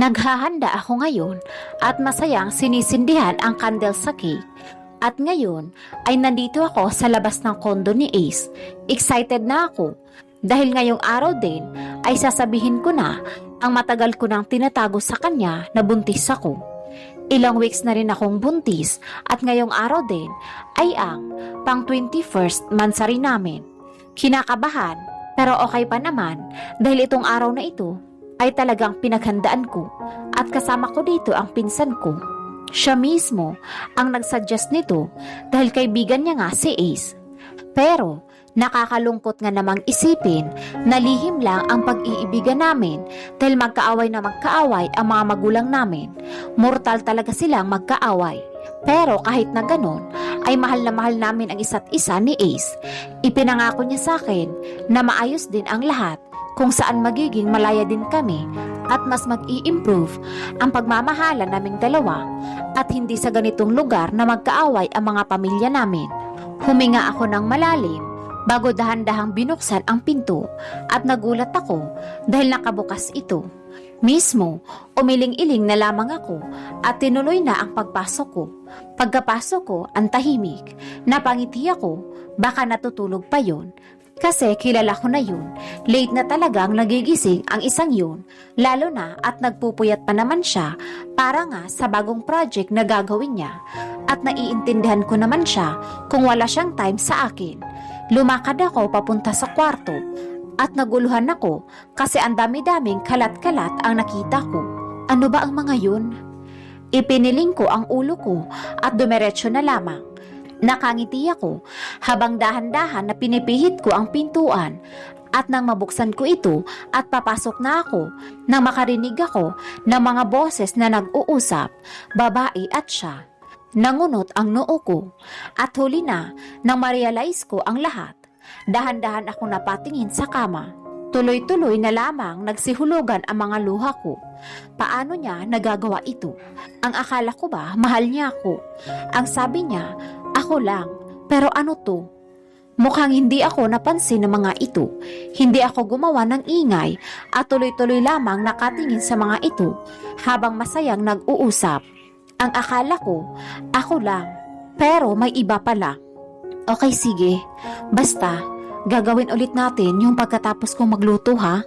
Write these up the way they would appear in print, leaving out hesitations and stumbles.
Naghahanda ako ngayon at masayang sinisindihan ang candle sa cake. At ngayon ay nandito ako sa labas ng kondo ni Ace. Excited na ako dahil ngayong araw din ay sasabihin ko na ang matagal ko nang tinatago sa kanya na buntis ako. Ilang weeks na rin akong buntis at ngayong araw din ay ang pang 21st mansari namin. Kinakabahan pero okay pa naman dahil itong araw na ito ay talagang pinaghandaan ko at kasama ko dito ang pinsan ko. Siya mismo ang nagsuggest nito dahil kaibigan niya nga si Ace. Pero nakakalungkot nga namang isipin na lihim lang ang pag-iibigan namin dahil magkaaway na magkaaway ang mga magulang namin. Mortal talaga silang magkaaway. Pero kahit na ganon, ay mahal na mahal namin ang isa't isa ni Ace. Ipinangako niya sa akin na maayos din ang lahat kung saan magiging malaya din kami at mas mag-i-improve ang pagmamahalan naming dalawa at hindi sa ganitong lugar na magkaaway ang mga pamilya namin. Huminga ako ng malalim bago dahan-dahang binuksan ang pinto at nagulat ako dahil nakabukas ito. Mismo, umiling-iling na lamang ako at tinuloy na ang pagpasok ko. Pagkapasok ko, ang tahimik. Napangiti ako, baka natutulog pa yon. Kasi kilala ko na yun. Late na talagang nagigising ang isang yun, lalo na at nagpupuyat pa naman siya para nga sa bagong project na gagawin niya. At naiintindihan ko naman siya kung wala siyang time sa akin. Lumakad ako papunta sa kwarto at naguluhan ako kasi ang dami-daming kalat-kalat ang nakita ko. Ano ba ang mga yun? Ipiniling ko ang ulo ko at dumiretso na lamang. Nakangiti ako habang dahan-dahan na pinipihit ko ang pintuan at nang mabuksan ko ito at papasok na ako nang makarinig ako ng mga boses na nag-uusap, babae at siya. Nangunot ang noo ko at huli na nang ma-realize ko ang lahat. Dahan-dahan ako napatingin sa kama. Tuloy-tuloy na lamang nagsihulugan ang mga luha ko. Paano niya nagagawa ito? Ang akala ko ba mahal niya ako? Ang sabi niya, ako lang. Pero ano to? Mukhang hindi ako napansin ng mga ito. Hindi ako gumawa ng ingay at tuloy-tuloy lamang nakatingin sa mga ito habang masayang nag-uusap. Ang akala ko, ako lang. Pero may iba pala. Okay, sige. Basta, gagawin ulit natin yung pagkatapos kong magluto, ha?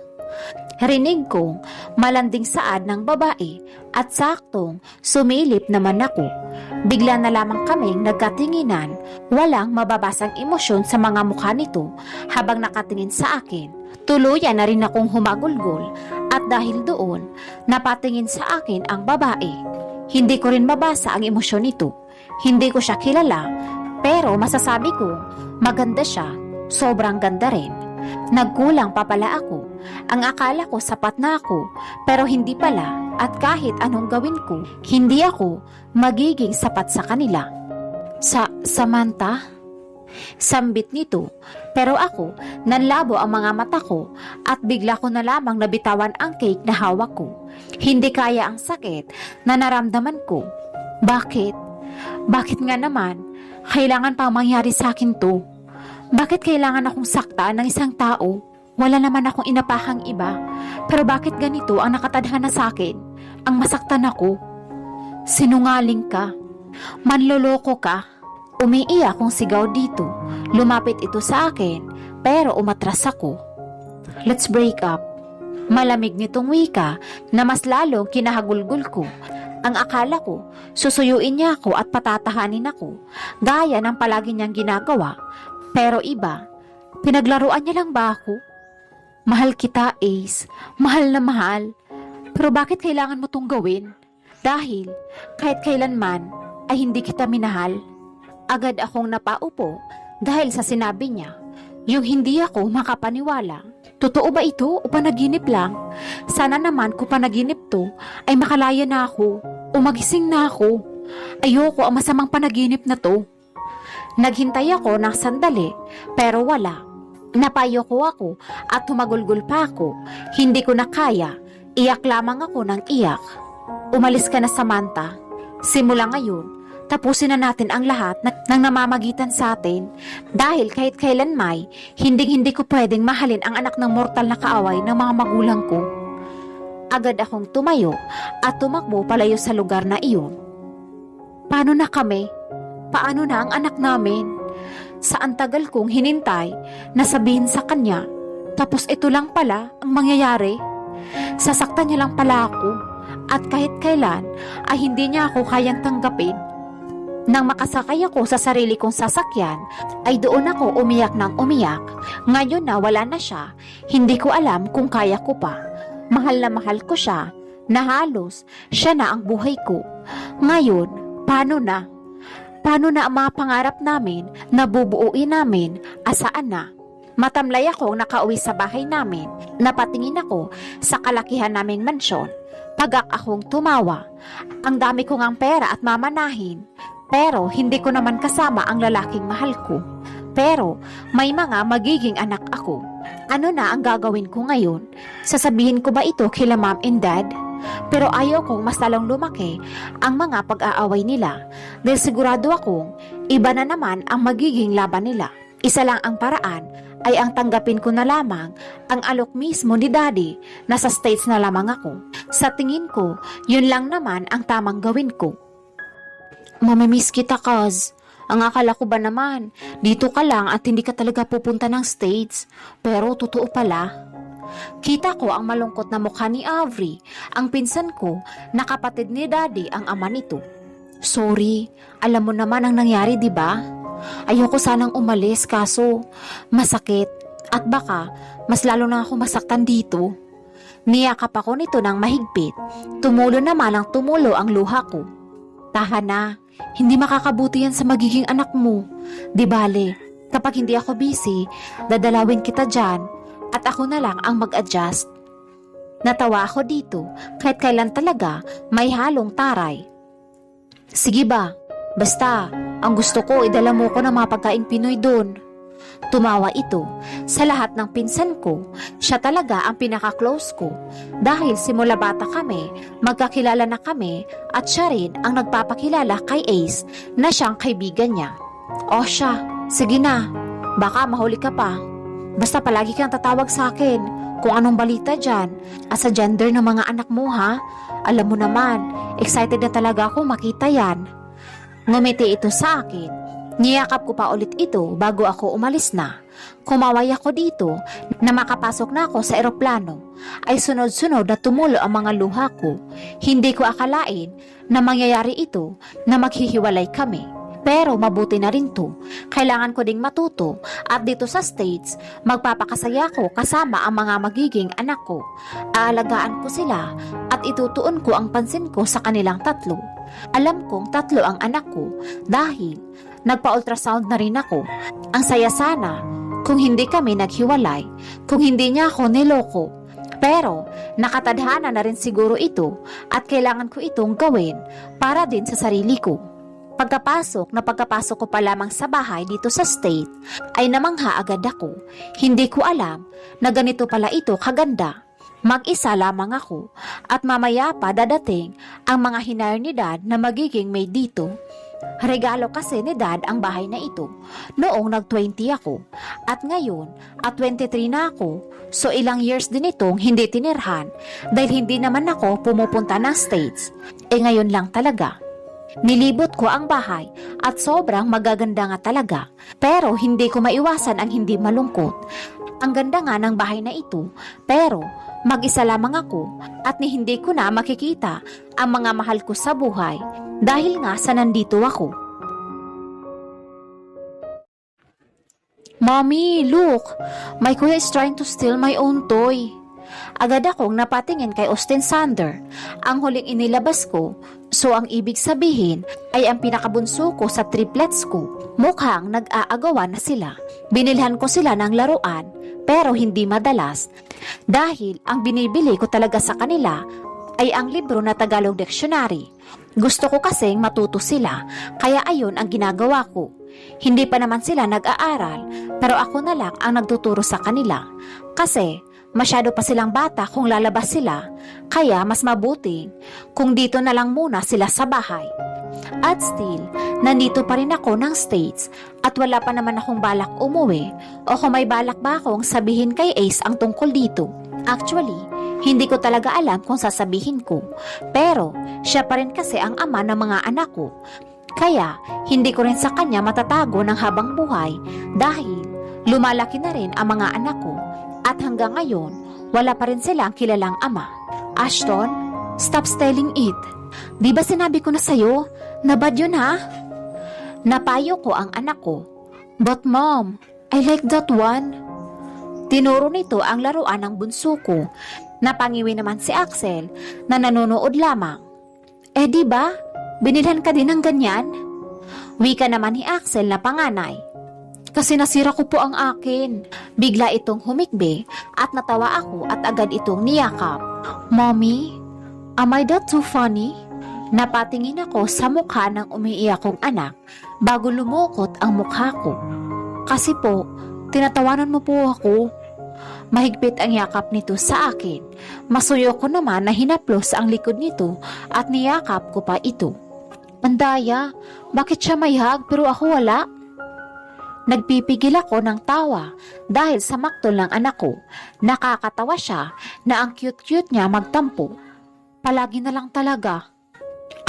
Rinig kong malanding saad ng babae at saktong sumilip naman ako. Bigla na lamang kaming nagkatinginan, walang mababasang emosyon sa mga mukha nito habang nakatingin sa akin. Tuluyan na rin akong humagulgol at dahil doon, napatingin sa akin ang babae. Hindi ko rin mabasa ang emosyon nito. Hindi ko siya kilala, pero masasabi ko, maganda siya, sobrang ganda rin. Nagkulang pa pala ako. Ang akala ko sapat na ako, pero hindi pala at kahit anong gawin ko, hindi ako magiging sapat sa kanila. Samantha? Sambit nito, pero ako, nanlabo ang mga mata ko at bigla ko na lamang nabitawan ang cake na hawak ko. Hindi kaya ang sakit na naramdaman ko. Bakit? Bakit nga naman? Kailangan pang mangyari sa akin to. Bakit kailangan akong saktaan ng isang tao? Wala naman akong inapahang iba. Pero bakit ganito ang nakatadhana sa akin? Ang masaktan ako. Sinungaling ka. Manloloko ka. Umiiyak akong sigaw dito. Lumapit ito sa akin, pero umatras ako. Let's break up. Malamig nitong wika na mas lalong kinahagulgul ko. Ang akala ko, susuyuin niya ako at patatahanin ako, gaya ng palagi niyang ginagawa. Pero iba, pinaglaruan niya lang ba ako? Mahal kita, Ace. Mahal na mahal. Pero bakit kailangan mo tong gawin? Dahil kahit kailanman ay hindi kita minahal. Agad akong napaupo dahil sa sinabi niya. Yung hindi ako makapaniwala. Totoo ba ito o panaginip lang? Sana naman kung panaginip to ay makalaya na ako o magising na ako. Ayoko ang masamang panaginip na to. Naghintay ako ng sandali pero wala. Napayoko ako at humagulgol pa ako. Hindi ko na kaya. Iyak lamang ako ng iyak. Umalis ka na, Samantha. Simula ngayon, tapusin na natin ang lahat ng namamagitan sa atin dahil kahit kailan hindi ko pwedeng mahalin ang anak ng mortal na kaaway ng mga magulang ko. Agad akong tumayo at tumakbo palayo sa lugar na iyon. Paano na kami? Paano na ang anak namin? Saan tagal kong hinintay na sabihin sa kanya, tapos ito lang pala ang mangyayari? Sasaktan niya lang pala ako at kahit kailan ay hindi niya ako kayang tanggapin. Nang makasakay ako sa sarili kong sasakyan, ay doon ako umiyak ng umiyak. Ngayon na wala na siya, hindi ko alam kung kaya ko pa. Mahal na mahal ko siya, na halos siya na ang buhay ko. Ngayon, paano na? Paano na ang mga pangarap namin na bubuuin namin? Asaan na? Matamlay akong nakauwi sa bahay namin, napatingin ako sa kalakihan naming mansyon. Pagak akong tumawa. Ang dami ko ngang pera at mamanahin. Pero hindi ko naman kasama ang lalaking mahal ko. Pero may mga magiging anak ako. Ano na ang gagawin ko ngayon? Sasabihin ko ba ito kila mom and dad? Pero ayaw kong mas lalong lumaki ang mga pag-aaway nila dahil sigurado akong iba na naman ang magiging laban nila. Isa lang ang paraan ay ang tanggapin ko na lamang ang alok mismo ni daddy na sa States na lamang ako. Sa tingin ko, yun lang naman ang tamang gawin ko. Mamimiss kita, Kaz. Ang akala ko ba naman, dito ka lang at hindi ka talaga pupunta ng States. Pero totoo pala. Kita ko ang malungkot na mukha ni Avery, ang pinsan ko na kapatid ni Daddy ang ama nito. Sorry, alam mo naman ang nangyari, di ba? Ayoko sanang umalis kaso masakit at baka mas lalo na ako masaktan dito. Niyakap ako nito ng mahigpit. Tumulo naman ang tumulo ang luha ko. Tahan na. Hindi makakabuti yan sa magiging anak mo. Di bale, kapag hindi ako busy, dadalawin kita dyan at ako na lang ang mag-adjust. Natawa ako dito kahit kailan talaga may halong taray. Sige ba, basta ang gusto ko idala mo ko ng mga pagkaing Pinoy doon. Tumawa ito. Sa lahat ng pinsan ko, siya talaga ang pinaka-close ko. Dahil simula bata kami, magkakilala na kami at siya rin ang nagpapakilala kay Ace na siyang kaibigan niya. O siya, sige na. Baka mahuli ka pa. Basta palagi kang tatawag sa akin kung anong balita dyan at sa gender ng mga anak mo ha. Alam mo naman, excited na talaga ako makita yan. Ngumiti ito sa akin. Niyakap ko pa ulit ito bago ako umalis na. Kumaway ako dito na makapasok na ako sa eroplano. Ay sunod-sunod na tumulo ang mga luha ko. Hindi ko akalain na mangyayari ito na maghihiwalay kami. Pero mabuti na rin to. Kailangan ko ding matuto at dito sa States, magpapakasaya ko kasama ang mga magiging anak ko. Aalagaan ko sila at itutuon ko ang pansin ko sa kanilang tatlo. Alam kong tatlo ang anak ko dahil nagpa-ultrasound na rin ako. Ang saya sana kung hindi kami naghiwalay, kung hindi niya ako niloko. Pero nakatadhana na rin siguro ito at kailangan ko itong gawin para din sa sarili ko. Pagkapasok ko pa lamang sa bahay dito sa state, ay namangha agad ako. Hindi ko alam na ganito pala ito kaganda. Mag-isa lamang ako at mamaya pa dadating ang mga hinire ni dad na magiging maid dito. Regalo kasi ni dad ang bahay na ito noong nag-20 ako at ngayon at 23 na ako, so ilang years din itong hindi tinirhan dahil hindi naman ako pumupunta ng States. Ngayon lang talaga. Nilibot ko ang bahay at sobrang magaganda nga talaga, pero hindi ko maiwasan ang hindi malungkot. Ang ganda nga ng bahay na ito, pero mag-isa lamang ako at hindi ko na makikita ang mga mahal ko sa buhay dahil nga sa nandito ako. Mommy, look! My kuya is trying to steal my own toy. Agad akong napatingin kay Austin Sander, ang huling inilabas ko, so ang ibig sabihin ay ang pinakabunso ko sa triplets ko. Mukhang nag-aagawan na sila. Binilhan ko sila ng laruan, pero hindi madalas, dahil ang binibili ko talaga sa kanila ay ang libro na Tagalog Dictionary. Gusto ko kasing matuto sila, kaya ayon ang ginagawa ko. Hindi pa naman sila nag-aaral, pero ako na lang ang nagtuturo sa kanila. Kasi masyado pa silang bata kung lalabas sila, kaya mas mabuti kung dito na lang muna sila sa bahay. At still, nandito pa rin ako ng States at wala pa naman akong balak umuwi o kung may balak ba akong sabihin kay Ace ang tungkol dito. Actually, Hindi ko talaga alam kung sasabihin ko. Pero siya pa rin kasi ang ama ng mga anak ko. Kaya hindi ko rin sa kanya matatago ng habang buhay dahil lumalaki na rin ang mga anak ko at hanggang ngayon wala pa rin silang kilalang ama. Ashton, stop telling it. Di ba sinabi ko na sa'yo na bad yun ha? Napayo ko ang anak ko. But mom, I like that one. Tinuro nito ang laruan ng bunso ko. Napangiwi naman si Axel na nanonood lamang. Di ba? Binilhan ka din ng ganyan? Wika naman ni Axel na panganay. Kasi nasira ko po ang akin. Bigla itong humikbi at natawa ako at agad itong niyakap. Mommy, am I that too funny? Napatingin ako sa mukha ng umiiyak kong anak bago lumukot ang mukha ko. Kasi po, tinatawanan mo po ako. Mahigpit ang yakap nito sa akin. Masuyo ko naman na hinaplos ang likod nito at niyakap ko pa ito. Andaya, bakit siya may hug pero ako wala? Nagpipigil ako ng tawa dahil sa maktol ng anak ko. Nakakatawa siya na ang cute-cute niya magtampo. Palagi na lang talaga.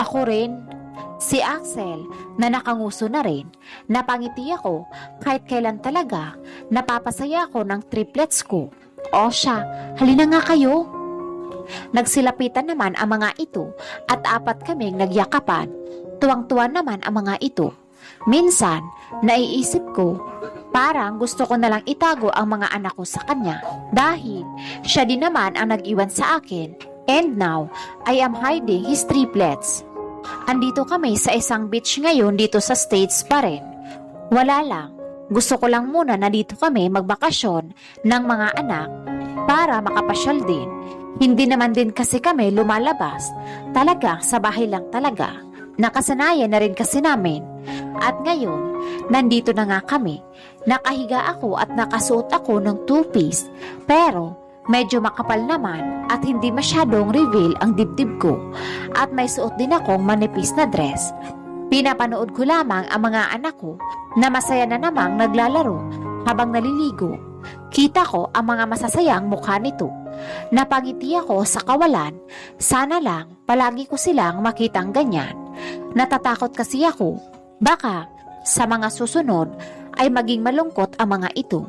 Ako rin. Si Axel na nakanguso na rin. Napangiti ako kahit kailan talaga napapasaya ako ng triplets ko. O siya, halina nga kayo. Nagsilapitan naman ang mga ito at apat kaming nagyakapan. Tuwang-tuwa naman ang mga ito. Minsan, naiisip ko, parang gusto ko nalang itago ang mga anak ko sa kanya dahil siya din naman ang nag-iwan sa akin and now, I am hiding his triplets. Andito kami sa isang beach ngayon dito sa States pa rin. Wala lang, gusto ko lang muna na dito kami magbakasyon ng mga anak para makapasyal din. Hindi naman din kasi kami lumalabas, talaga sa bahay lang talaga. Nakasanayan na rin kasi namin. At ngayon, nandito na nga kami. Nakahiga ako at nakasuot ako ng two-piece. Pero, medyo makapal naman at hindi masyadong reveal ang dibdib ko. At may suot din akong manipis na dress. Pinapanood ko lamang ang mga anak ko na masaya na namang naglalaro habang naliligo. Kita ko ang mga masasayang mukha nito. Napangiti ako sa kawalan. Sana lang palagi ko silang makitang ganyan. Natatakot kasi ako. Baka sa mga susunod ay maging malungkot ang mga ito.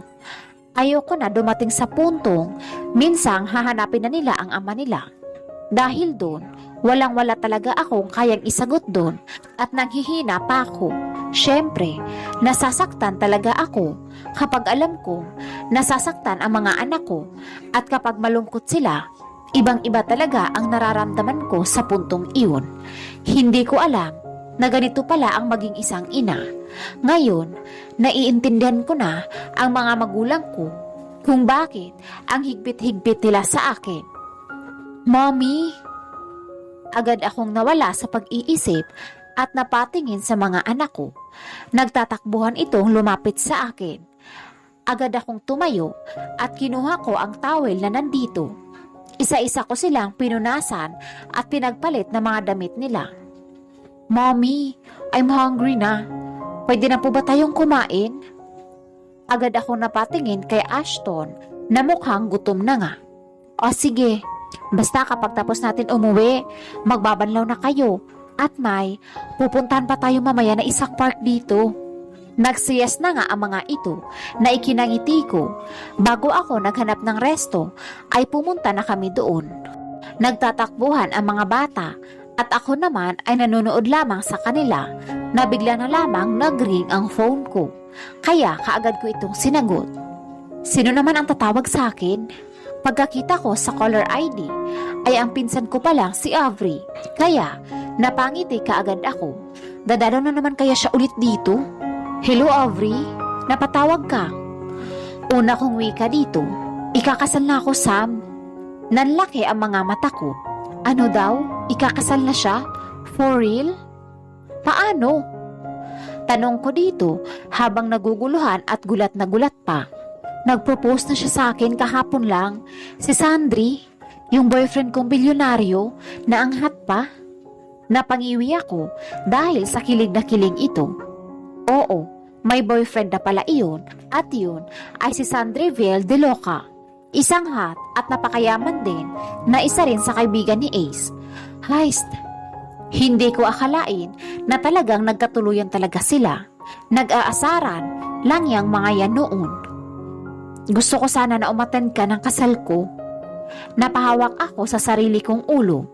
Ayoko na dumating sa puntong minsang hahanapin na nila ang ama nila. Dahil doon, walang-wala talaga akong kayang isagot doon at nanghihina pa ako. Siyempre, nasasaktan talaga ako kapag alam ko nasasaktan ang mga anak ko at kapag malungkot sila, ibang-iba talaga ang nararamdaman ko sa puntong iyon. Hindi ko alam na ganito pala ang maging isang ina. Ngayon, naiintindihan ko na ang mga magulang ko kung bakit ang higpit-higpit nila sa akin. Mommy! Agad akong nawala sa pag-iisip at napatingin sa mga anak ko. Nagtatakbuhan itong lumapit sa akin. Agad akong tumayo at kinuha ko ang towel na nandito. Isa-isa ko silang pinunasan at pinagpalit ng mga damit nila. Mommy, I'm hungry na. Pwede na po ba tayong kumain? Agad ako napatingin kay Ashton na mukhang gutom na nga. O sige, basta kapag tapos natin umuwi, magbabanlaw na kayo at may pupuntahan pa tayo mamaya na isang park dito. Nagsiyas na nga ang mga ito na ikinangiti ko. Bago ako naghanap ng resto ay pumunta na kami doon. Nagtatakbuhan ang mga bata at ako naman ay nanonood lamang sa kanila na bigla na lamang nag-ring ang phone ko. Kaya kaagad ko itong sinagot. Sino naman ang tatawag sa akin? Pagkakita ko sa caller ID ay ang pinsan ko palang si Avery. Kaya napangiti kaagad ako. Dadalo na naman kaya siya ulit dito? Hello Avery, napatawag ka. Una kong wika dito, ikakasal na ako Sam. Nanlaki ang mga mata ko. Ano daw? Ikakasal na siya? For real? Paano? Tanong ko dito habang naguguluhan at gulat na gulat pa. Nag-propose na siya sa akin kahapon lang. Si Sandri, yung boyfriend kong bilyonaryo na anghat pa. Napangiwi ako dahil sa kilig na kilig ito. Oo, may boyfriend na pala iyon at yun ay si Sandriville de Loca. Isang hot at napakayaman din na isa rin sa kaibigan ni Ace. Heist, hindi ko akalain na talagang nagkatuluyan talaga sila. Nag-aasaran lang yang mga yan noon. Gusto ko sana na umattend ka ng kasal ko. Napahawak ako sa sarili kong ulo.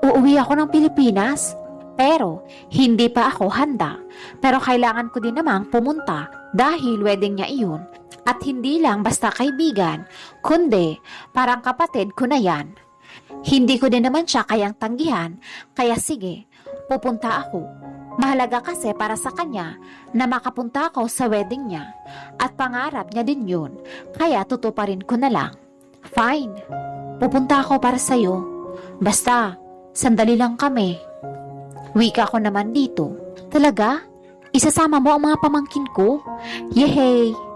Uuwi ako ng Pilipinas, pero hindi pa ako handa. Pero kailangan ko din namang pumunta dahil wedding niya iyon. At hindi lang basta kaibigan, kundi parang kapatid ko na yan. Hindi ko din naman siya kayang tanggihan, kaya sige, pupunta ako. Mahalaga kasi para sa kanya na makapunta ako sa wedding niya at pangarap niya din yun, kaya tutuparin ko na lang. Fine, pupunta ako para sa'yo. Basta, sandali lang kami. Wika ko naman dito. Talaga? Isasama mo ang mga pamangkin ko? Yehey!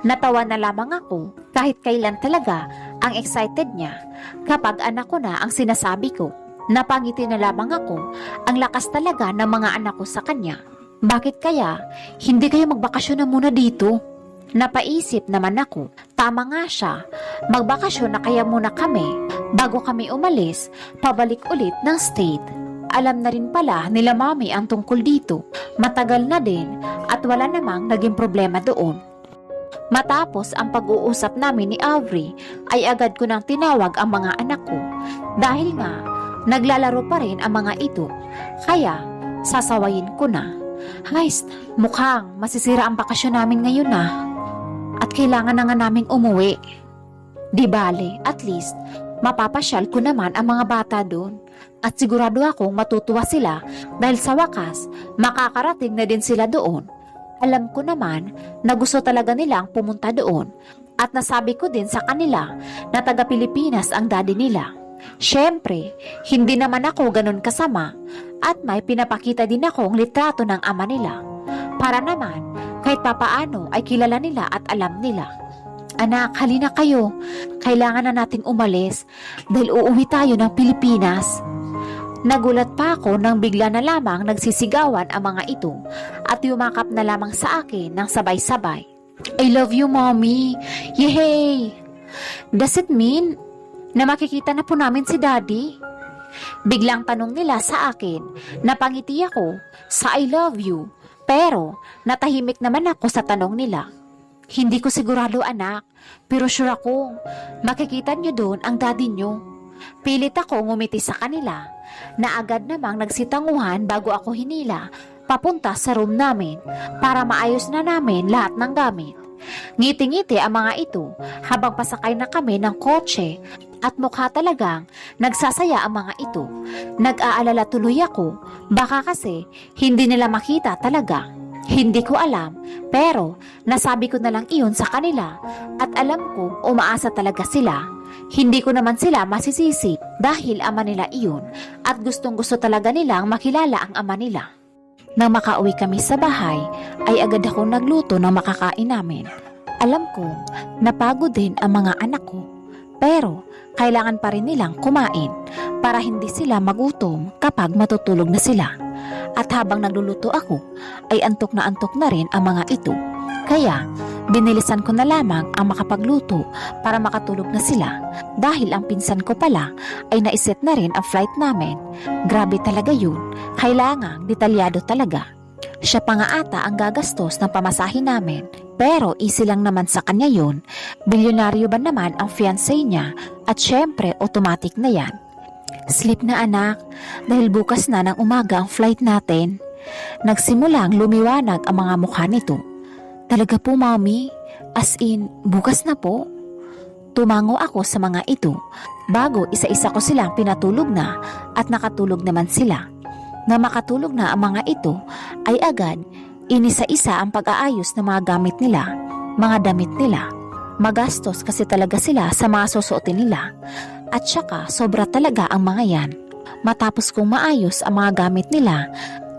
Natawa na lamang ako kahit kailan talaga ang excited niya kapag anak ko na ang sinasabi ko. Napangiti na lamang ako, ang lakas talaga ng mga anak ko sa kanya. Bakit kaya hindi kayo magbakasyon na muna dito? Napaisip naman ako, tama nga siya, magbakasyon na kaya muna kami bago kami umalis, pabalik ulit ng state. Alam na rin pala nila mami ang tungkol dito, matagal na din at wala namang naging problema doon. Matapos ang pag-uusap namin ni Avery ay agad ko nang tinawag ang mga anak ko dahil nga naglalaro pa rin ang mga ito, kaya sasawayin ko na. Heist, mukhang masisira ang bakasyon namin ngayon na at kailangan na nga naming umuwi. Di bale, at least mapapasyal ko naman ang mga bata doon at sigurado akong matutuwa sila dahil sa wakas makakarating na din sila doon. Alam ko naman na gusto talaga nilang pumunta doon at nasabi ko din sa kanila na taga Pilipinas ang daddy nila. Siyempre, hindi naman ako ganun kasama at may pinapakita din akong litrato ng ama nila para naman kahit papaano ay kilala nila at alam nila. Anak, halina kayo. Kailangan na nating umalis dahil uuwi tayo ng Pilipinas. Nagulat pa ako nang bigla na lamang nagsisigawan ang mga ito at yumakap na lamang sa akin ng sabay-sabay. I love you, mommy. Yehey! Does it mean na makikita na po namin si daddy? Biglang tanong nila sa akin. Napangiti ako sa I love you, pero natahimik naman ako sa tanong nila. Hindi ko sigurado, anak, pero sure ako makikita nyo doon ang daddy nyo. Pilit ako ngumiti sa kanila na agad namang nagsitanguhan bago ako hinila papunta sa room namin para maayos na namin lahat ng gamit. Ngiti-ngiti ang mga ito habang pasakay na kami ng kotse at mukha talagang nagsasaya ang mga ito. Nag-aalala tuloy ako, baka kasi hindi nila makita talaga. Hindi ko alam, pero nasabi ko na lang iyon sa kanila at alam ko umaasa talaga sila. Hindi ko naman sila masisisi dahil ama nila iyon at gustong gusto talaga nilang makilala ang ama nila. Nang makauwi kami sa bahay, ay agad akong nagluto ng makakain namin. Alam ko, napagod din ang mga anak ko, pero kailangan pa rin nilang kumain para hindi sila magutom kapag matutulog na sila. At habang nagluluto ako, ay antok na rin ang mga ito. Kaya, binilisan ko na lamang ang makapagluto para makatulog na sila dahil ang pinsan ko pala ay naiset na rin ang flight namin. Grabe talaga yun, kailangang detalyado talaga. Siya pa nga ata ang gagastos ng pamasahe namin, pero easy lang naman sa kanya yun. Bilyonaryo ba naman ang fiancé niya at syempre automatic na yan. Sleep na anak, dahil bukas na ng umaga ang flight natin. Nagsimulang lumiwanag ang mga mukha nito. Talaga po, mommy? As in, bukas na po? Tumango ako sa mga ito bago isa-isa ko silang pinatulog na at nakatulog naman sila. Na makatulog na ang mga ito ay agad inisa-isa ang pag-aayos ng mga gamit nila, mga damit nila. Magastos kasi talaga sila sa mga susuotin nila at saka sobra talaga ang mga yan. Matapos kong maayos ang mga gamit nila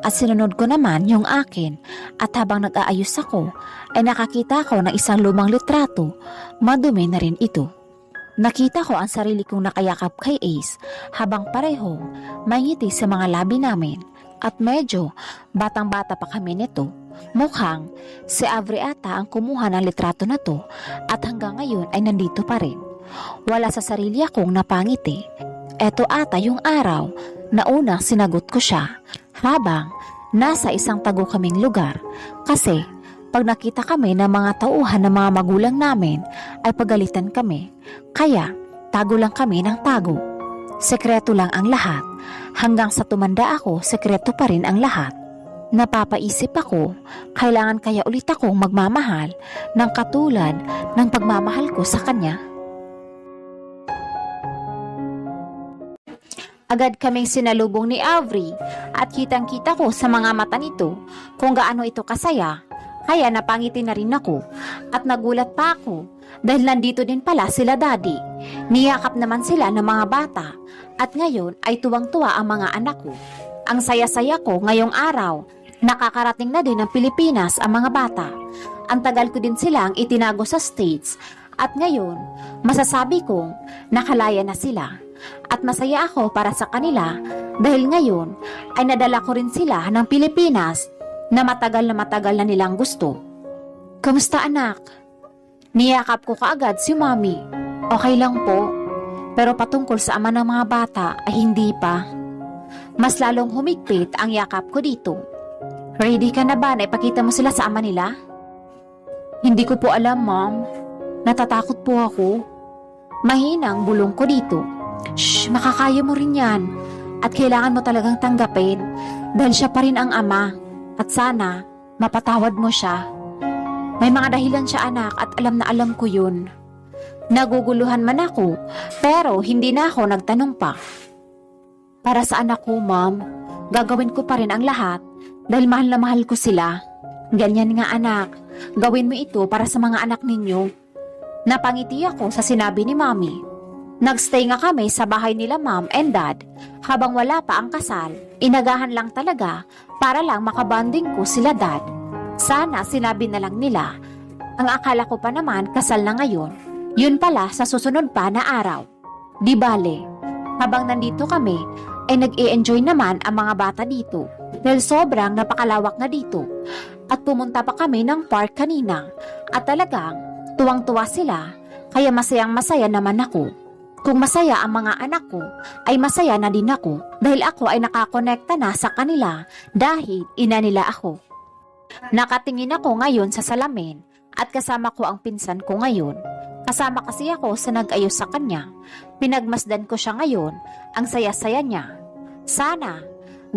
at sinunod ko naman yung akin at habang nag-aayos ako ay nakakita ko ng isang lumang litrato, madumi na rin ito. Nakita ko ang sarili kong nakayakap kay Ace habang pareho may ngiti sa mga labi namin. At medyo batang-bata pa kami nito. Mukhang si Avery ata ang kumuha ng litrato na to at hanggang ngayon ay nandito pa rin. Wala sa sarili akong napangiti. Eto ata yung araw na unang sinagot ko siya habang nasa isang tago kaming lugar kasi pag nakita kami ng mga tauhan ng mga magulang namin ay pagalitan kami. Kaya tago lang kami ng tago. Sekreto lang ang lahat. Hanggang sa tumanda ako, sekreto pa rin ang lahat. Napapaisip ako, kailangan kaya ulit akong magmamahal ng katulad ng pagmamahal ko sa kanya. Agad kaming sinalubong ni Avery at kitang-kita ko sa mga mata nito kung gaano ito kasaya. Kaya napangiti na rin ako at nagulat pa ako dahil nandito din pala sila daddy. Niyakap naman sila ng mga bata at ngayon ay tuwang-tuwa ang mga anak ko. Ang saya-saya ko ngayong araw, nakakarating na din ng Pilipinas ang mga bata. Ang tagal ko din silang itinago sa States at ngayon masasabi kong nakalaya na sila. At masaya ako para sa kanila dahil ngayon ay nadala ko rin sila ng Pilipinas na matagal na nilang gusto. Kamusta anak? Niyakap ko kaagad si Mommy. Okay lang po. Pero patungkol sa ama ng mga bata ay hindi pa. Mas lalong humigpit ang yakap ko dito. Ready ka na ba na ipakita mo sila sa ama nila? Hindi ko po alam, Mom. Natatakot po ako. Mahinang bulong ko dito. Shh, makakaya mo rin yan. At kailangan mo talagang tanggapin dahil siya pa rin ang ama. At sana, mapatawad mo siya. May mga dahilan siya anak at alam na alam ko yun. Naguguluhan man ako, pero hindi na ako nagtanong pa. Para sa anak ko, Mom, gagawin ko pa rin ang lahat dahil mahal na mahal ko sila. Ganyan nga anak, gawin mo ito para sa mga anak ninyo. Napangiti ako sa sinabi ni Mommy. Nagstay nga kami sa bahay nila Mom and Dad habang wala pa ang kasal. Inagahan lang talaga para lang makabanding ko sila Dad. Sana sinabi na lang nila. Ang akala ko pa naman kasal na ngayon. Yun pala sa susunod pa na araw. Di bale, habang nandito kami ay nag-i-enjoy naman ang mga bata dito dahil sobrang napakalawak na dito. At pumunta pa kami ng park kanina at talagang tuwang-tuwa sila kaya masayang masaya naman ako. Kung masaya ang mga anak ko, ay masaya na din ako dahil ako ay nakakonekta na sa kanila dahil ina nila ako. Nakatingin ako ngayon sa salamin at kasama ko ang pinsan ko ngayon. Kasama kasi ako sa nag-ayos sa kanya. Pinagmasdan ko siya ngayon, ang saya-saya niya. Sana,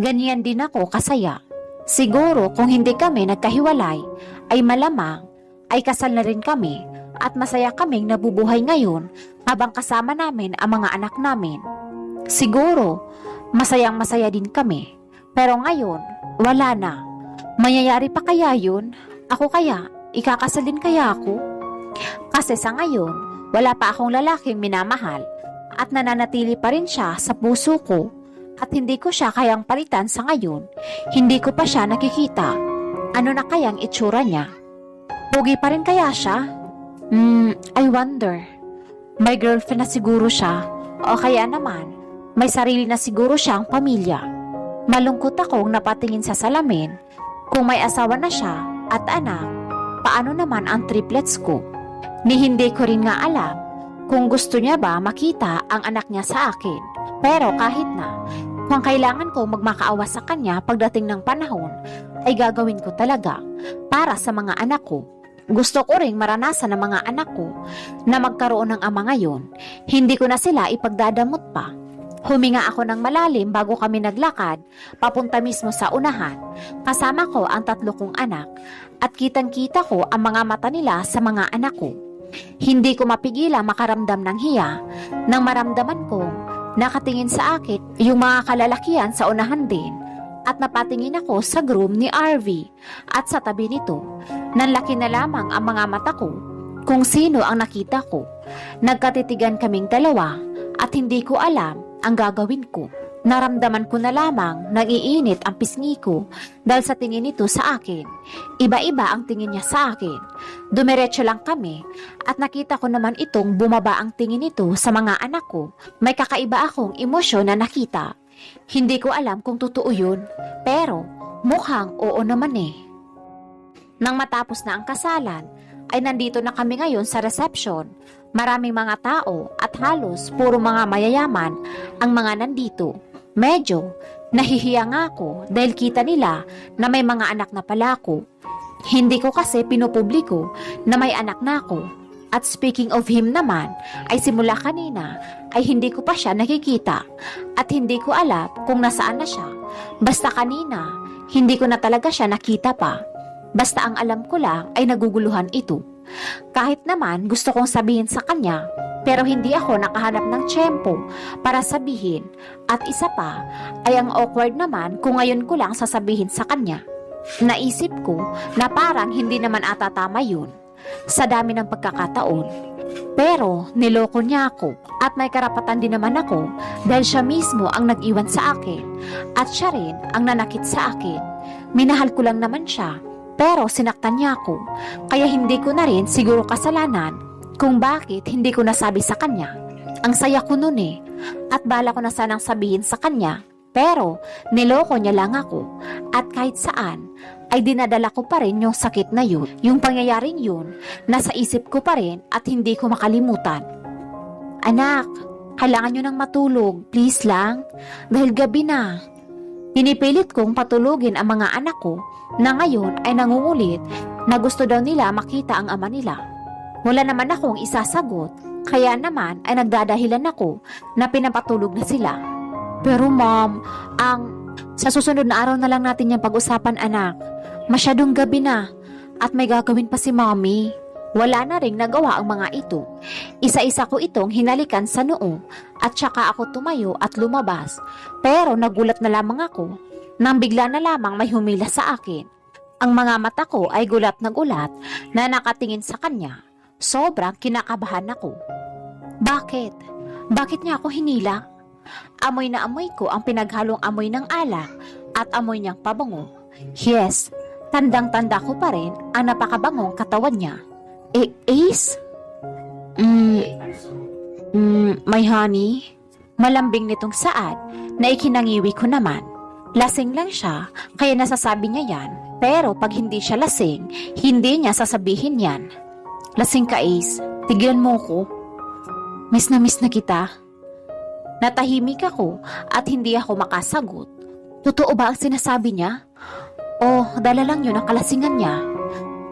ganyan din ako kasaya. Siguro kung hindi kami nagkahiwalay, ay malamang ay kasal na rin kami at masaya kaming nabubuhay ngayon habang kasama namin ang mga anak namin. Siguro, masayang masaya din kami. Pero ngayon, wala na. Mayayari pa kaya yun? Ako kaya? Ikakasal din kaya ako? Kasi sa ngayon, wala pa akong lalaking minamahal at nananatili pa rin siya sa puso ko at hindi ko siya kayang palitan sa ngayon. Hindi ko pa siya nakikita. Ano na kayang itsura niya? Pogi pa rin kaya siya? I wonder. May girlfriend na siguro siya o kaya naman may sarili na siguro siyang pamilya. Malungkot akong napatingin sa salamin kung may asawa na siya at anak. Paano naman ang triplets ko? Ni hindi ko rin nga alam kung gusto niya ba makita ang anak niya sa akin. Pero kahit na, kung kailangan ko magmakaawa sa kanya pagdating ng panahon, ay gagawin ko talaga para sa mga anak ko. Gusto ko ring maranasan ng mga anak ko na magkaroon ng ama ngayon. Hindi ko na sila ipagdadamot pa. Huminga ako ng malalim bago kami naglakad, papunta mismo sa unahan. Kasama ko ang 3 kong anak at kitang-kita ko ang mga mata nila sa mga anak ko. Hindi ko mapigilang makaramdam ng hiya nang maramdaman kong nakatingin sa akin yung mga kalalakihan sa unahan din. At napatingin ako sa groom ni RV at sa tabi nito, nanlaki na lamang ang mga mata ko kung sino ang nakita ko. Nagkatitigan kaming dalawa at hindi ko alam ang gagawin ko. Naramdaman ko na lamang nag-iinit ang pisngi ko dahil sa tingin nito sa akin. Iba-iba ang tingin niya sa akin. Dumiretso lang kami at nakita ko naman itong bumaba ang tingin nito sa mga anak ko. May kakaiba akong emosyon na nakita. Hindi ko alam kung totoo yun, pero mukhang oo naman eh. Nang matapos na ang kasalan, ay nandito na kami ngayon sa reception. Maraming mga tao at halos puro mga mayayaman ang mga nandito. Medyo nahihiya nga ako dahil kita nila na may mga anak na pala ako. Hindi ko kasi pinupubliko na may anak na ako. At speaking of him naman, ay simula kanina ay hindi ko pa siya nakikita at hindi ko alam kung nasaan na siya. Basta kanina, hindi ko na talaga siya nakita pa. Basta ang alam ko lang ay naguguluhan ito. Kahit naman gusto kong sabihin sa kanya, pero hindi ako nakahanap ng tiyempo para sabihin. At isa pa, ay ang awkward naman kung ngayon ko lang sasabihin sa kanya. Naisip ko na parang hindi naman ata tama yun sa dami ng pagkakataon. Pero niloko niya ako at may karapatan din naman ako dahil siya mismo ang nag-iwan sa akin at siya rin ang nanakit sa akin. Minahal ko lang naman siya pero sinaktan niya ako, kaya hindi ko na rin siguro kasalanan kung bakit hindi ko nasabi sa kanya. Ang saya ko nun eh, at bala ko na sanang sabihin sa kanya, pero niloko niya lang ako at kahit saan ay dinadala ko pa rin yung sakit na yun. Yung pangyayaring yun, nasa isip ko pa rin at hindi ko makalimutan. Anak, kailangan nyo nang matulog, please lang, dahil gabi na. Pinipilit kong patulugin ang mga anak ko na ngayon ay nangungulit na gusto daw nila makita ang ama nila. Wala naman akong isasagot, kaya naman ay nagdadahilan ako na pinapatulog na sila. Pero ma'am, sa susunod na araw na lang natin yung pag-usapan anak. Masyadong gabi na at may gagawin pa si mommy. Wala na ring nagawa ang mga ito. Isa-isa ko itong hinalikan sa noo at saka ako tumayo at lumabas. Pero nagulat na lamang ako nang bigla na lamang may humila sa akin. Ang mga mata ko ay gulat na gulat na nakatingin sa kanya. Sobrang kinakabahan ako. Bakit? Bakit niya ako hinila? Amoy na amoy ko ang pinaghalong amoy ng alak at amoy niyang pabango. Yes, tandang-tanda ko pa rin ang napakabangong katawan niya. Ace? My honey? Malambing nitong saad na ikinangiwi ko naman. Lasing lang siya, kaya nasasabi niya yan. Pero pag hindi siya lasing, hindi niya sasabihin yan. Lasing ka, Ace. Tigilan mo ko. Miss na kita. Natahimik ako at hindi ako makasagot. Totoo ba ang sinasabi niya? O dala lang yun ang kalasingan niya?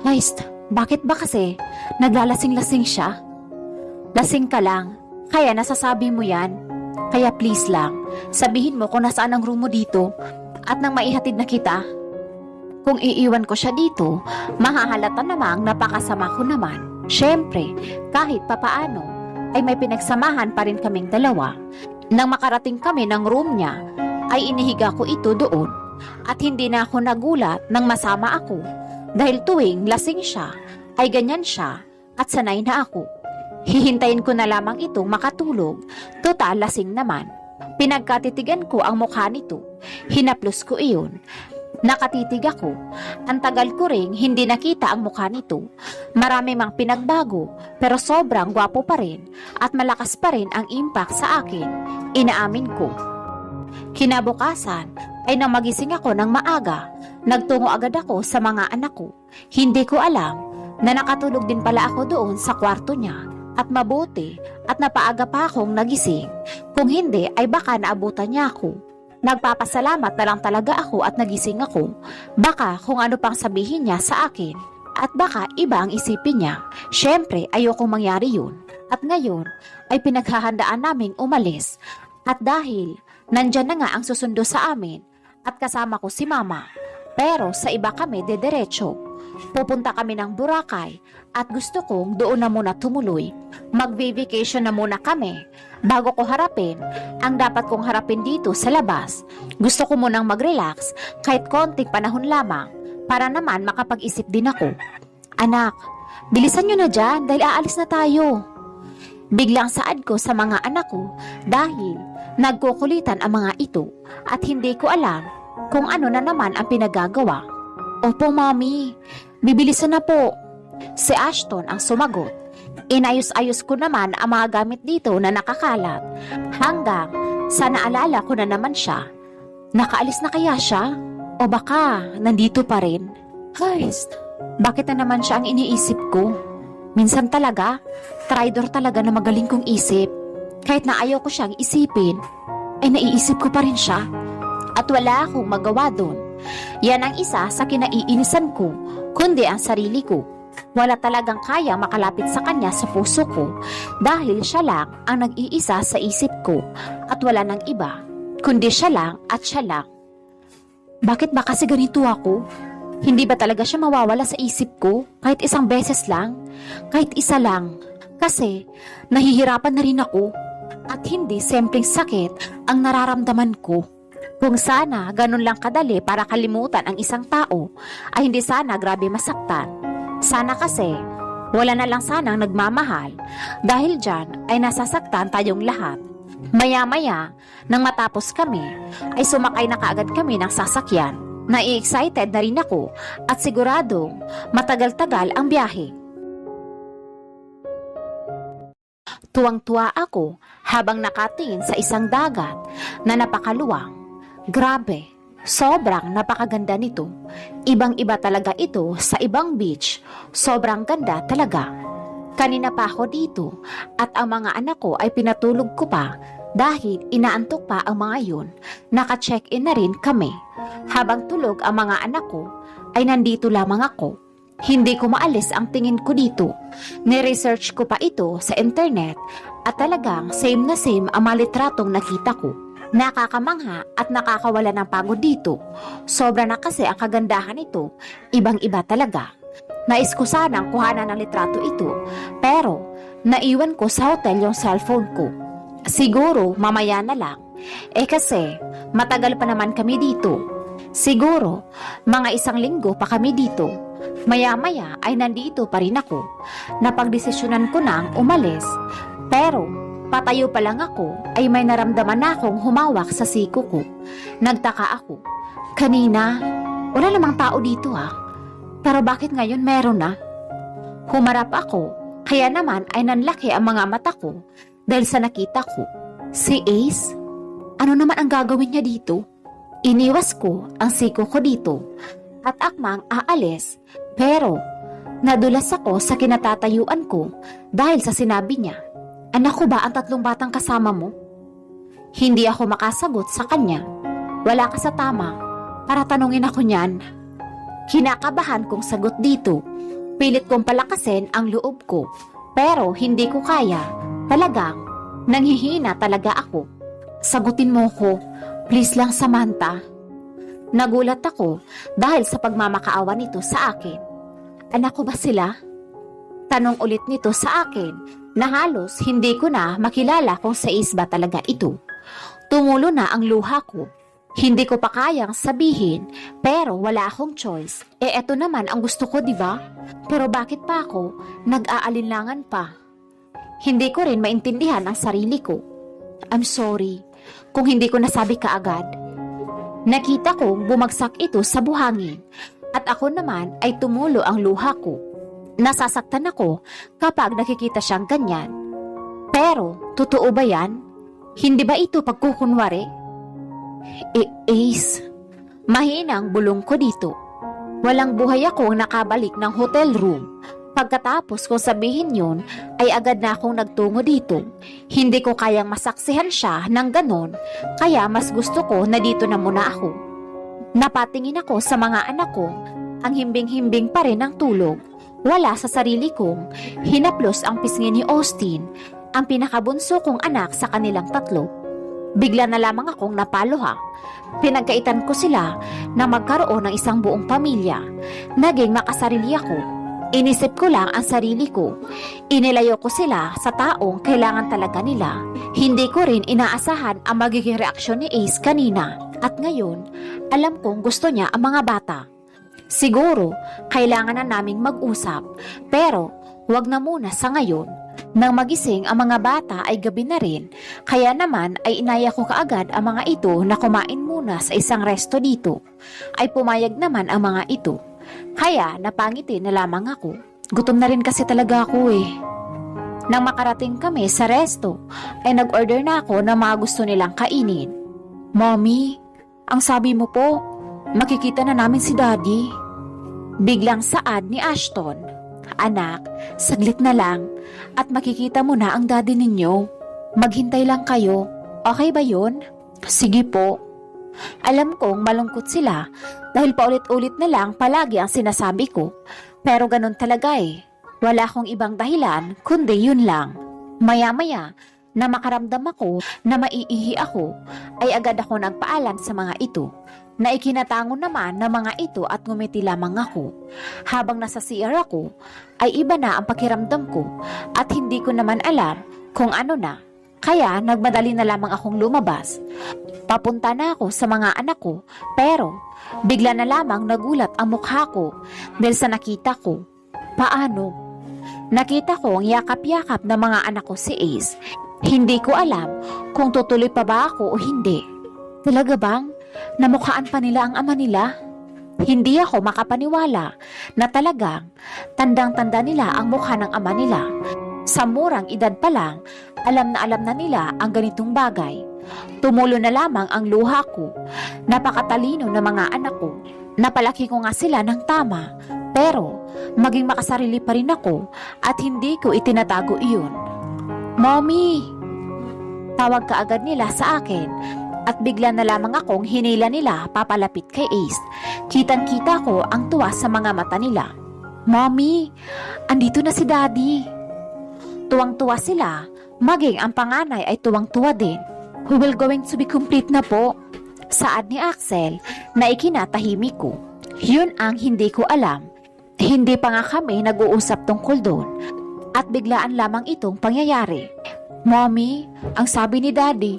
Christ, bakit ba kasi naglalasing-lasing siya? Lasing ka lang, kaya nasasabi mo yan. Kaya please lang, sabihin mo kung nasaan ang room mo dito at nang maihatid na kita. Kung iiwan ko siya dito, mahahalata namang napakasama ko naman. Siyempre, kahit papaano, ay may pinagsamahan pa rin kaming dalawa. Nang makarating kami ng room niya, ay inihiga ko ito doon. At hindi na ako nagulat nang masama ako. Dahil tuwing lasing siya, ay ganyan siya at sanay na ako. Hihintayin ko na lamang itong makatulog. Total lasing naman. Pinagkatitigan ko ang mukha nito. Hinaplos ko iyon. Nakatitig ako. Ang tagal ko ring hindi nakita ang mukha nito. Marami mang pinagbago pero sobrang gwapo pa rin at malakas pa rin ang impact sa akin. Inaamin ko. Kinabukasan ay nang magising ako ng maaga, nagtungo agad ako sa mga anak ko. Hindi ko alam na nakatulog din pala ako doon sa kwarto niya at mabuti at napaaga pa akong nagising. Kung hindi ay baka naabutan niya ako. Nagpapasalamat na lang talaga ako at nagising ako. Baka kung ano pang sabihin niya sa akin at baka iba ang isipin niya. Siyempre ayokong mangyari yun. At ngayon ay pinaghahandaan naming umalis. At dahil nandyan na nga ang susundo sa amin at kasama ko si mama. Pero sa iba kami dederecho. Pupunta kami ng Boracay at gusto kong doon na muna tumuloy. Mag-vacation na muna kami bago ko harapin ang dapat kong harapin dito sa labas. Gusto ko munang mag-relax kahit konting panahon lamang para naman makapag-isip din ako. Anak, bilisan nyo na dyan dahil aalis na tayo. Biglang saad ko sa mga anak ko dahil nagkukulitan ang mga ito at hindi ko alam kung ano na naman ang pinagagawa. Opo, Mami. Bibilisan na po. Si Ashton ang sumagot. Inayos-ayos ko naman ang mga gamit dito na nakakalat hanggang sa naalala ko na naman siya. Nakaalis na kaya siya? O baka nandito pa rin? Ay, bakit na naman siya ang iniisip ko? Minsan talaga, traidor talaga na magaling kong isip. Kahit na ayaw ko siyang isipin, ay naiisip ko pa rin siya. At wala akong magawa doon. Yan ang isa sa kinaiinisan ko, kundi ang sarili ko. Wala talagang kaya makalapit sa kanya sa puso ko dahil siya lang ang nag-iisa sa isip ko at wala nang iba, kundi siya lang at siya lang. Bakit ba kasi ganito ako? Hindi ba talaga siya mawawala sa isip ko kahit isang beses lang? Kahit isa lang. Kasi nahihirapan na rin ako at hindi simpleng sakit ang nararamdaman ko. Kung sana ganun lang kadali para kalimutan ang isang tao, ay hindi sana grabe masaktan. Sana kasi wala na lang sanang nagmamahal dahil dyan ay nasasaktan tayong lahat. Maya-maya, nang matapos kami, ay sumakay na kaagad kami ng sasakyan. Nai-excited na rin ako at siguradong matagal-tagal ang biyahe. Tuwang-tuwa ako habang nakatingin sa isang dagat na napakaluwang. Grabe, sobrang napakaganda nito. Ibang-iba talaga ito sa ibang beach. Sobrang ganda talaga. Kanina pa ako dito at ang mga anak ko ay pinatulog ko pa dahil inaantok pa ang mga yun. Naka-check-in na rin kami. Habang tulog ang mga anak ko, ay nandito lamang ako. Hindi ko maalis ang tingin ko dito. Ni-research ko pa ito sa internet at talagang same na same ang mga litratong nakita ko. Nakakamangha at nakakawala ng pagod dito. Sobra na kasi ang kagandahan nito. Ibang-iba talaga. Nais ko sanang kuhanan ng litrato ito, pero naiwan ko sa hotel yung cellphone ko. Siguro mamaya na lang. Kasi matagal pa naman kami dito. Siguro mga 1 linggo pa kami dito. Maya-maya ay nandito pa rin ako. Napagdesisyonan ko nang umalis. Pero patayo pa lang ako ay may naramdaman na akong humawak sa siko ko. Nagtaka ako. Kanina, wala namang tao dito Pero bakit ngayon meron na? Humarap ako, kaya naman ay nanlaki ang mga mata ko dahil sa nakita ko. Si Ace? Ano naman ang gagawin niya dito? Iniwas ko ang siko ko dito at akmang aalis, pero nadulas ako sa kinatatayuan ko dahil sa sinabi niya. Anak ko ba ang 3 batang kasama mo? Hindi ako makasagot sa kanya. Wala ka sa tama para tanungin ako niyan. Kinakabahan kong sagot dito. Pilit kong palakasin ang loob ko, pero hindi ko kaya. Talagang nanghihina talaga ako. Sagutin mo ko, please lang Samantha. Nagulat ako dahil sa pagmamakaawa nito sa akin. Anak ko ba sila? Tanong ulit nito sa akin na halos hindi ko na makilala kung sa Ace ba talaga ito. Tumulo na ang luha ko. Hindi ko pa kayang sabihin, pero wala akong choice. Eto naman ang gusto ko, di ba? Pero bakit pa ako nag-aalinlangan pa? Hindi ko rin maintindihan ang sarili ko. I'm sorry kung hindi ko nasabi kaagad. Nakita kong bumagsak ito sa buhangin at ako naman ay tumulo ang luha ko. Nasasaktan ako kapag nakikita siyang ganyan. Pero totoo ba yan? Hindi ba ito pagkukunwari? Ace, mahinang bulong ko dito. Walang buhay akong nakabalik ng hotel room. Pagkatapos kong sabihin yun, ay agad na akong nagtungo dito. Hindi ko kayang masaksihan siya ng ganon, kaya mas gusto ko na dito na muna ako. Napatingin ako sa mga anak ko, ang himbing-himbing pa rin ang tulog. Wala sa sarili kong hinaplos ang pisngi ni Austin, ang pinakabunso kong anak sa kanilang 3. Bigla na lamang akong napaluha. Pinagkaitan ko sila na magkaroon ng isang buong pamilya. Naging makasarili ako. Inisip ko lang ang sarili ko. Inilayo ko sila sa taong kailangan talaga nila. Hindi ko rin inaasahan ang magiging reaksyon ni Ace kanina. At ngayon, alam kong gusto niya ang mga bata. Siguro, kailangan na naming mag-usap. Pero, wag na muna sa ngayon. Nang magising ang mga bata ay gabi na rin. Kaya naman ay inaya ko kaagad ang mga ito na kumain muna sa isang resto dito. Ay pumayag naman ang mga ito. Kaya napangiti na lamang ako. Gutom na rin kasi talaga ako Nang makarating kami sa resto, ay nag-order na ako ng mga gusto nilang kainin. Mommy, ang sabi mo po, makikita na namin si Daddy. Biglang saad ni Ashton. Anak, saglit na lang at makikita mo na ang daddy ninyo. Maghintay lang kayo. Okay ba yun? Sige po. Alam kong malungkot sila dahil paulit-ulit na lang palagi ang sinasabi ko. Pero ganun talaga eh. Wala akong ibang dahilan kundi yun lang. Maya-maya na makaramdam ako na maiihi ako ay agad ako nagpaalam sa mga ito. Na ikinatango naman ng mga ito at ngumiti lamang ako. Habang nasa CR ako ay iba na ang pakiramdam ko at hindi ko naman alam kung ano na. Kaya nagmadali na lamang akong lumabas. Papunta na ako sa mga anak ko pero bigla na lamang nagulat ang mukha ko dahil sa nakita ko. Paano? Nakita ko ang yakap-yakap ng mga anak ko si Ace. Hindi ko alam kung tutuloy pa ba ako o hindi. Talaga bang namukhaan pa nila ang ama nila? Hindi ako makapaniwala na talagang tandang-tanda nila ang mukha ng ama nila. Sa murang edad pa lang, alam na nila ang ganitong bagay. Tumulo na lamang ang luha ko. Napakatalino ng mga anak ko. Napalaki ko nga sila ng tama. Pero maging makasarili pa rin ako at hindi ko itinatago iyon. Mommy! Tawag kaagad nila sa akin at bigla na lamang akong hinila nila papalapit kay Ace. Kitang-kita ko ang tuwa sa mga mata nila. Mommy! Andito na si Daddy! Tuwang-tuwa sila, maging ang panganay ay tuwang-tuwa din. We will going to be complete na po. Saad ni Axel na ikinatahimik ko. Yun ang hindi ko alam. Hindi pa nga kami nag-uusap tungkol doon at biglaan lamang itong pangyayari. Mommy, ang sabi ni Daddy,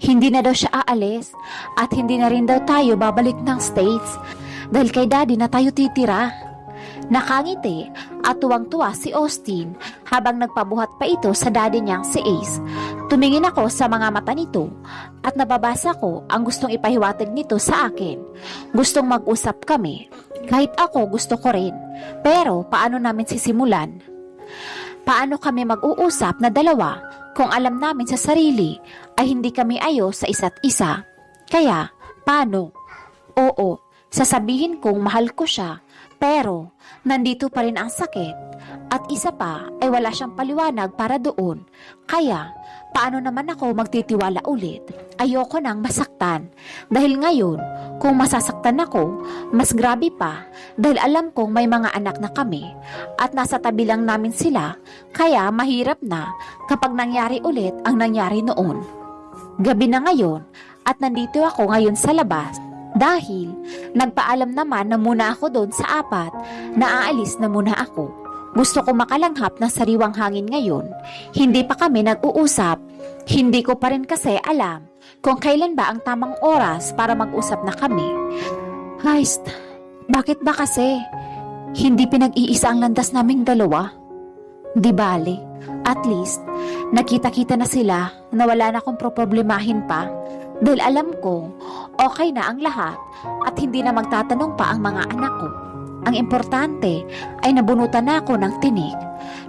hindi na daw siya aalis at hindi na rin daw tayo babalik ng States dahil kay Daddy na tayo titira. Nakangiti at tuwang-tuwa si Austin habang nagpabuhat pa ito sa daddy niyang si Ace. Tumingin ako sa mga mata nito at nababasa ko ang gustong ipahiwatig nito sa akin. Gustong mag-usap kami. Kahit ako gusto ko rin. Pero paano namin sisimulan? Paano kami mag-uusap na dalawa kung alam namin sa sarili ay hindi kami ayos sa isa't isa? Kaya, paano? Oo, sasabihin kong mahal ko siya, pero nandito pa rin ang sakit at isa pa ay wala siyang paliwanag para doon. Kaya, paano naman ako magtitiwala ulit? Ayoko nang masaktan. Dahil ngayon, kung masasaktan ako, mas grabe pa dahil alam kong may mga anak na kami at nasa tabi lang namin sila, kaya mahirap na kapag nangyari ulit ang nangyari noon. Gabi na ngayon at nandito ako ngayon sa labas dahil nagpaalam naman na muna ako doon sa 4 na aalis na muna ako. Gusto ko makalanghap ng sariwang hangin ngayon. Hindi pa kami nag-uusap. Hindi ko pa rin kasi alam kung kailan ba ang tamang oras para mag-usap na kami. Heist, bakit ba kasi hindi pinag-iisa ang landas naming dalawa? Di bale, at least nakita-kita na sila na wala na akong problemahin pa dahil alam kong okay na ang lahat at hindi na magtatanong pa ang mga anak ko. Ang importante ay nabunutan na ako ng tinik.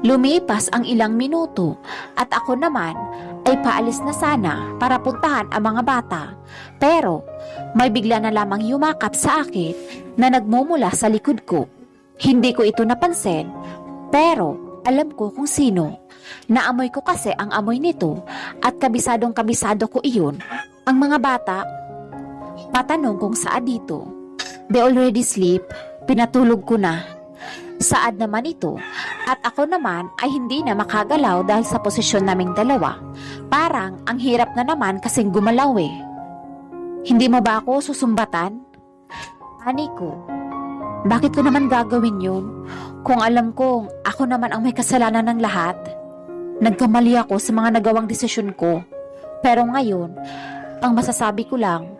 Lumipas ang ilang minuto at ako naman ay paalis na sana para puntahan ang mga bata. Pero may bigla na lamang yumakap sa akin na nagmumula sa likod ko. Hindi ko ito napansin pero alam ko kung sino. Naamoy ko kasi ang amoy nito at kabisadong-kabisado ko iyon. Ang mga bata, patanong kung saan dito. They already sleep. Pinatulog ko na. Saad naman ito at ako naman ay hindi na makagalaw dahil sa posisyon naming dalawa. Parang ang hirap na naman kasing gumalaw eh. Hindi mo ba ako susumbatan? Ani ko, bakit ko naman gagawin yun kung alam kong ako naman ang may kasalanan ng lahat? Nagkamali ako sa mga nagawang desisyon ko. Pero ngayon, ang masasabi ko lang,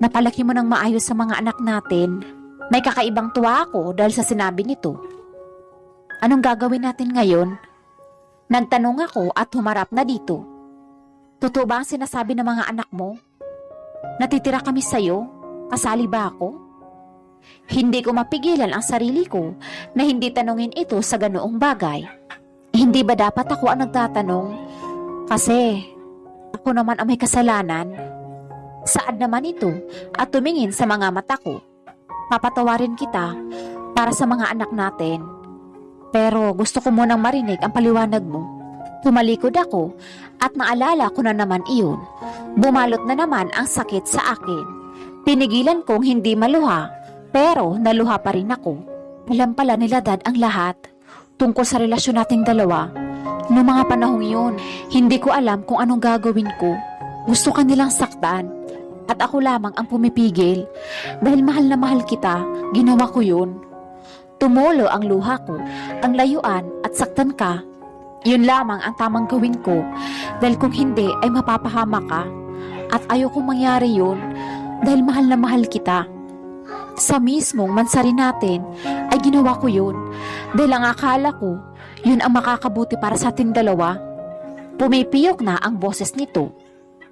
napalaki mo ng maayos sa mga anak natin. May kakaibang tuwa ako dahil sa sinabi nito. Anong gagawin natin ngayon? Nagtanong ako at humarap na dito. Totoo ba ang sinasabi ng mga anak mo? Natitira kami sa'yo? Kasali ba ako? Hindi ko mapigilan ang sarili ko na hindi tanungin ito sa ganoong bagay. Hindi ba dapat ako ang nagtatanong? Kasi ako naman ang may kasalanan. Saad naman ito at tumingin sa mga mata ko. Papatawarin kita para sa mga anak natin. Pero gusto ko munang marinig ang paliwanag mo. Tumalikod ako at naalala ko na naman iyon. Bumalot na naman ang sakit sa akin. Pinigilan kong hindi maluha, pero naluha pa rin ako. Alam pala nila Dad ang lahat tungkol sa relasyon nating dalawa. Noong mga panahong yun, hindi ko alam kung anong gagawin ko. Gusto ka nilang saktan at ako lamang ang pumipigil. Dahil mahal na mahal kita, ginawa ko yun. Tumulo ang luha ko, ang layuan at saktan ka. Yun lamang ang tamang gawin ko dahil kung hindi ay mapapahama ka. At ayokong mangyari yun dahil mahal na mahal kita. Sa mismong mansari natin ay ginawa ko yun dahil ang akala ko yun ang makakabuti para sa ating dalawa. Pumipiyok na ang boses nito.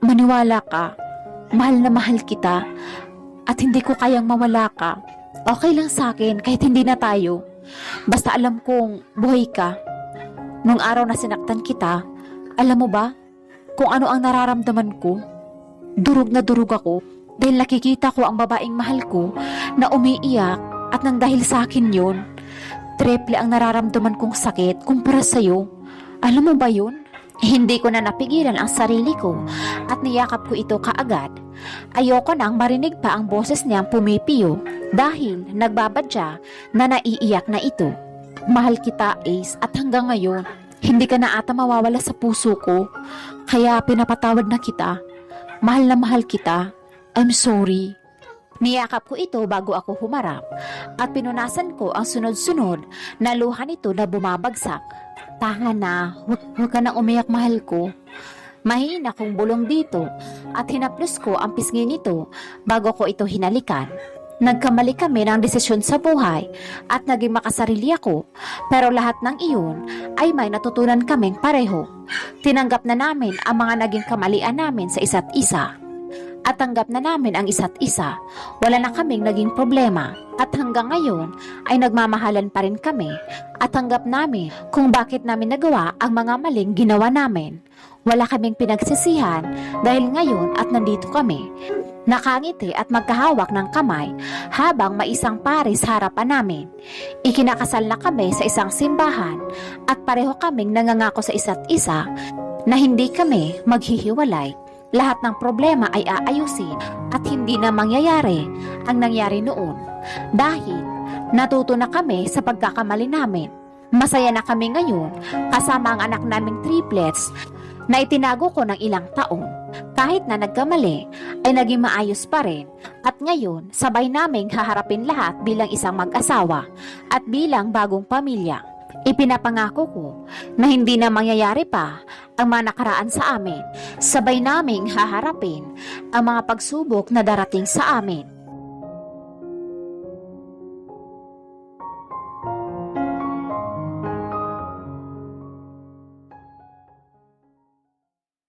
Maniwala ka, mahal na mahal kita at hindi ko kayang mawala ka. Okay lang sa akin kahit hindi na tayo. Basta alam kong buhay ka. Nung araw na sinaktan kita, alam mo ba kung ano ang nararamdaman ko? Durog na durog ako dahil nakikita ko ang babaeng mahal ko na umiiyak at nang dahil sa akin yun, triple ang nararamdaman kong sakit kumpara sa'yo. Alam mo ba yun? Hindi ko na napigilan ang sarili ko at niyakap ko ito kaagad. Ayoko nang marinig pa ang boses niyang pumipiyo dahil nagbabadya na naiiyak na ito. Mahal kita, Ace, at hanggang ngayon, hindi ka na ata mawawala sa puso ko. Kaya pinapatawad na kita. Mahal na mahal kita. I'm sorry. Niyakap ko ito bago ako humarap at pinunasan ko ang sunod-sunod na luha nito na bumabagsak. Tahan na, huwag ka na umiyak mahal ko. Mahina kong bulong dito at hinaplos ko ang pisngi nito bago ko ito hinalikan. Nagkamali kami ng desisyon sa buhay at naging makasarili ako, pero lahat ng iyon ay may natutunan kaming pareho. Tinanggap na namin ang mga naging kamalian namin sa isa't isa. At tanggap na namin ang isa't isa. Wala na kaming naging problema at hanggang ngayon ay nagmamahalan pa rin kami at tanggap namin kung bakit namin nagawa ang mga maling ginawa namin. Wala kaming pinagsisihan dahil ngayon at nandito kami. Nakangiti at magkahawak ng kamay habang may isang pare sa harapan namin. Ikinakasal na kami sa isang simbahan at pareho kaming nangangako sa isa't isa na hindi kami maghihiwalay. Lahat ng problema ay aayusin at hindi na mangyayari ang nangyari noon dahil natuto na kami sa pagkakamali namin. Masaya na kami ngayon kasama ang anak naming triplets na itinago ko ng ilang taon. Kahit na nagkamali ay naging maayos pa rin at ngayon sabay naming haharapin lahat bilang isang mag-asawa at bilang bagong pamilya. Ipinapangako ko na hindi na mangyayari pa ang mga nakaraan sa amin. Sabay naming haharapin ang mga pagsubok na darating sa amin.